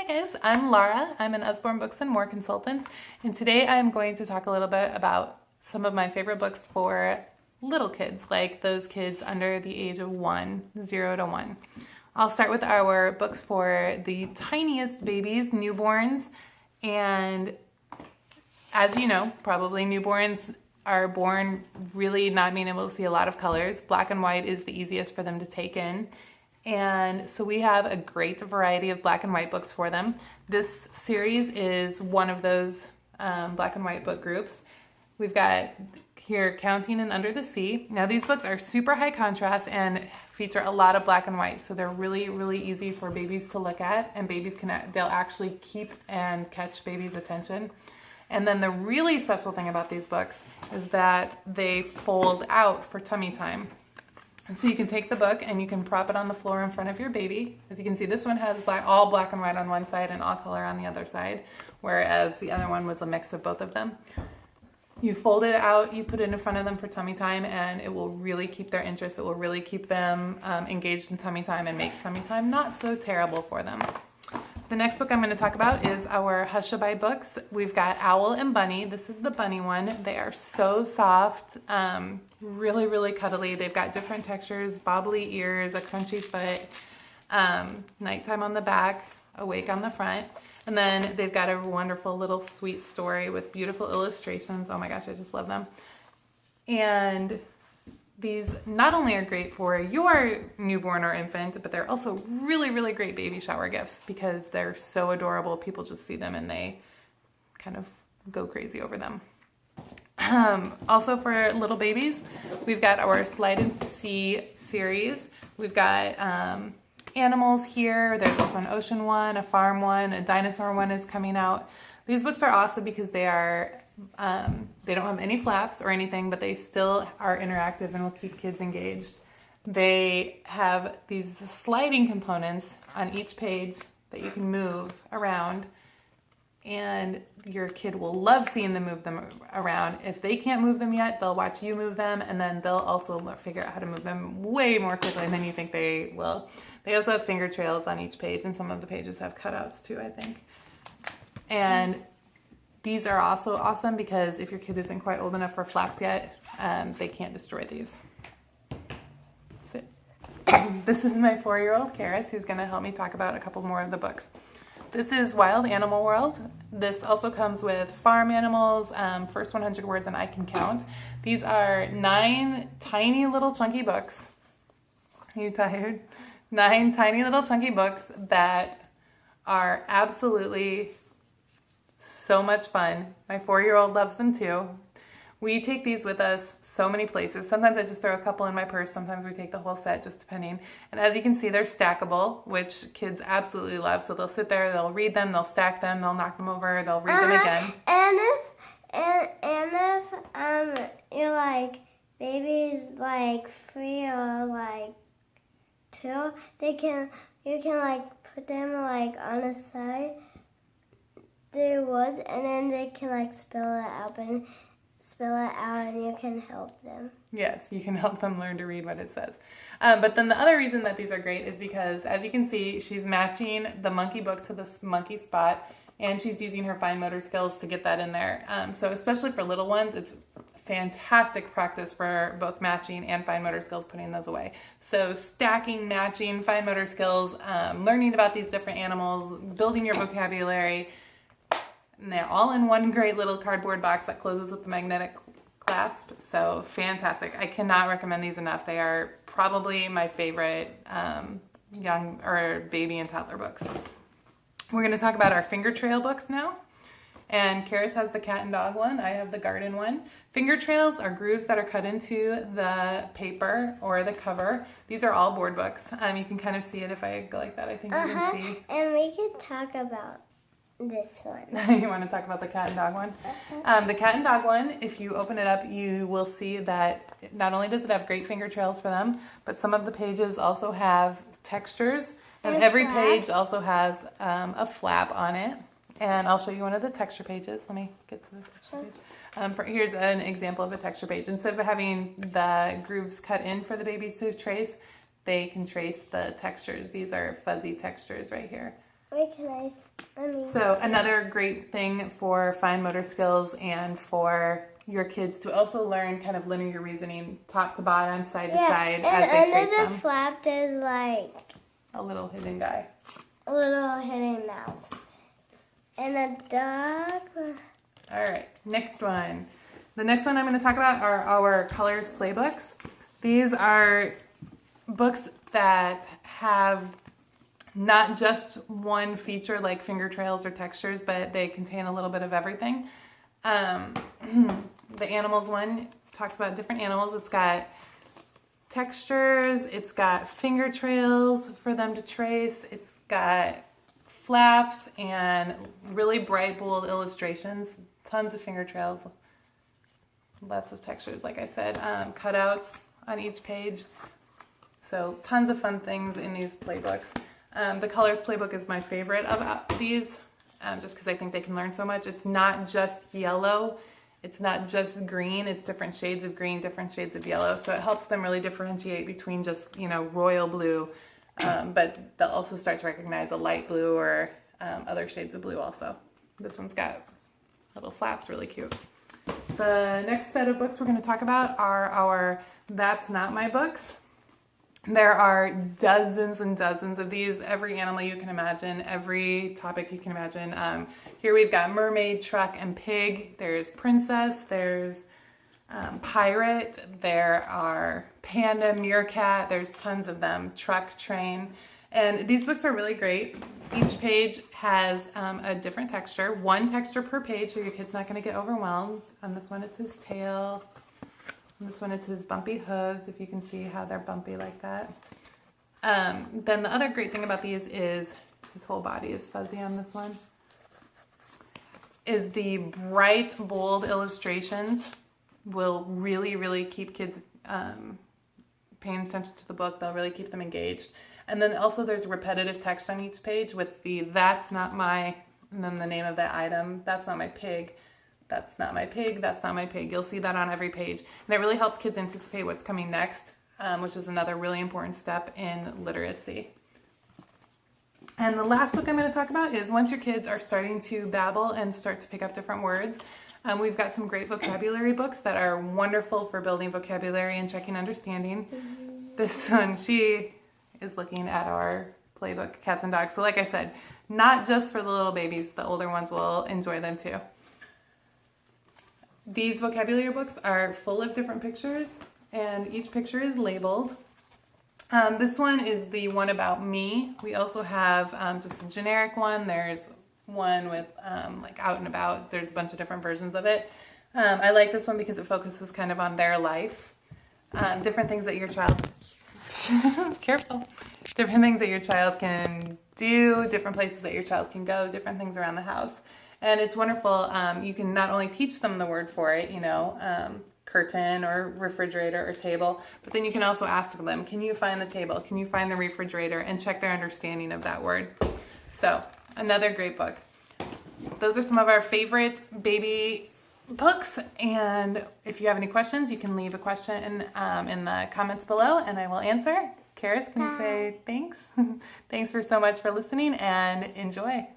Hi guys, I'm Laura. I'm an Usborne Books and More consultant, and today I'm going to talk a little bit about some of my favorite books for little kids, like those kids under the age of 0 to 1. I'll start with our books for the tiniest babies, newborns, and as you know, probably newborns are born really not being able to see a lot of colors. Black and white is the easiest for them to take in. And so we have a great variety of black and white books for them. This series is one of those black and white book groups. We've got here Counting and Under the Sea. Now these books are super high contrast and feature a lot of black and white. So they're really, really easy for babies to look at, and they'll actually keep and catch babies' attention. And then the really special thing about these books is that they fold out for tummy time. And so you can take the book and you can prop it on the floor in front of your baby. As you can see, this one has all black and white on one side and all color on the other side, whereas the other one was a mix of both of them. You fold it out, you put it in front of them for tummy time, and it will really keep their interest. It will really keep them engaged in tummy time and make tummy time not so terrible for them. The next book I'm going to talk about is our Hushabye books. We've got Owl and Bunny. This is the bunny one. They are so soft, really, really cuddly. They've got different textures, bobbly ears, a crunchy foot, nighttime on the back, awake on the front. And then they've got a wonderful little sweet story with beautiful illustrations. Oh my gosh, I just love them. And these not only are great for your newborn or infant, but they're also really, really great baby shower gifts because they're so adorable. People just see them and they kind of go crazy over them. Also for little babies, we've got our Sultry See series. We've got animals here. There's also an ocean one, a farm one, a dinosaur one is coming out. These books are awesome because they don't have any flaps or anything, but they still are interactive and will keep kids engaged. They have these sliding components on each page that you can move around, and your kid will love seeing them move them around. If they can't move them yet, they'll watch you move them, and then they'll also figure out how to move them way more quickly than you think they will. They also have finger trails on each page, and some of the pages have cutouts too, I think. And these are also awesome because if your kid isn't quite old enough for flaps yet, they can't destroy these. This is my 4-year-old Karis, who's going to help me talk about a couple more of the books. This is Wild Animal World. This also comes with farm animals, first 100 words and I Can Count. These are 9 tiny little chunky books. Are you tired? 9 tiny little chunky books that are absolutely so much fun. My 4-year-old loves them too. We take these with us so many places. Sometimes I just throw a couple in my purse. Sometimes we take the whole set, just depending. And as you can see, they're stackable, which kids absolutely love. So they'll sit there, they'll read them, they'll stack them, they'll knock them over, they'll read them again. And if you're like babies like 3 or like 2, you can like put them like on the side. There was, and then they can like spill it out and you can help them. Yes, you can help them learn to read what it says. But then the other reason that these are great is because, as you can see, she's matching the monkey book to this monkey spot, and she's using her fine motor skills to get that in there. So especially for little ones, it's fantastic practice for both matching and fine motor skills, putting those away. So stacking, matching, fine motor skills, learning about these different animals, building your vocabulary. And they're all in one great little cardboard box that closes with the magnetic clasp. So fantastic. I cannot recommend these enough. They are probably my favorite young or baby and toddler books. We're going to talk about our finger trail books now. And Karis has the cat and dog one. I have the garden one. Finger trails are grooves that are cut into the paper or the cover. These are all board books. You can kind of see it if I go like that. I think you can see. And we could talk about this one. You want to talk about the cat and dog one? The cat and dog one, if you open it up, you will see that not only does it have great finger trails for them, but some of the pages also have textures, and every page also has a flap on it. And I'll show you one of the texture pages. Let me get to the texture page. Here's an example of a texture page. Instead of having the grooves cut in for the babies to trace, they can trace the textures. These are fuzzy textures right here. Wait, can I So another great thing for fine motor skills and for your kids to also learn kind of linear reasoning, top to bottom, side to side, as they trace under the them. flap, there's like A little hidden guy. a little hidden mouse. And a dog. All right, next one. The next one I'm going to talk about are our colors playbooks. These are books that have not just one feature like finger trails or textures, but they contain a little bit of everything. The animals one talks about different animals. It's got textures, it's got finger trails for them to trace, it's got flaps and really bright, bold illustrations, tons of finger trails, lots of textures, like I said, cutouts on each page. So tons of fun things in these playbooks. The colors playbook is my favorite of these, just because I think they can learn so much. It's not just yellow, it's not just green, it's different shades of green, different shades of yellow. So it helps them really differentiate between just, royal blue, but they'll also start to recognize a light blue or other shades of blue also. This one's got little flaps, really cute. The next set of books we're going to talk about are our That's Not My books. There are dozens and dozens of these, every animal you can imagine, every topic you can imagine. Here we've got mermaid, truck, and pig. There's princess, there's pirate, there are panda, meerkat, there's tons of them, truck, train. And these books are really great. Each page has a different texture, one texture per page, so your kid's not going to get overwhelmed. On this one, it's his tail. On this one, it's his bumpy hooves, if you can see how they're bumpy like that. Then the other great thing about these is his whole body is fuzzy on this one. Is the bright, bold illustrations will really, really keep kids paying attention to the book. They'll really keep them engaged. And then also there's repetitive text on each page with the that's not my, and then the name of that item, that's not my pig, that's not my pig, that's not my pig. You'll see that on every page. And it really helps kids anticipate what's coming next, which is another really important step in literacy. And the last book I'm going to talk about is once your kids are starting to babble and start to pick up different words, we've got some great vocabulary books that are wonderful for building vocabulary and checking understanding. This one, she is looking at our playbook, Cats and Dogs. So like I said, not just for the little babies, the older ones will enjoy them too. These vocabulary books are full of different pictures, and each picture is labeled. This one is the one about me. We also have just a generic one. There's one with like out and about. There's a bunch of different versions of it. I like this one because it focuses kind of on their life. Different things that your child, careful, different things that your child can do, different places that your child can go, different things around the house. And it's wonderful. You can not only teach them the word for it, curtain or refrigerator or table, but then you can also ask them, can you find the table? Can you find the refrigerator? And check their understanding of that word. So another great book. Those are some of our favorite baby books. And if you have any questions, you can leave a question in the comments below and I will answer. Karis, can you say thanks? Thanks for so much for listening and enjoy.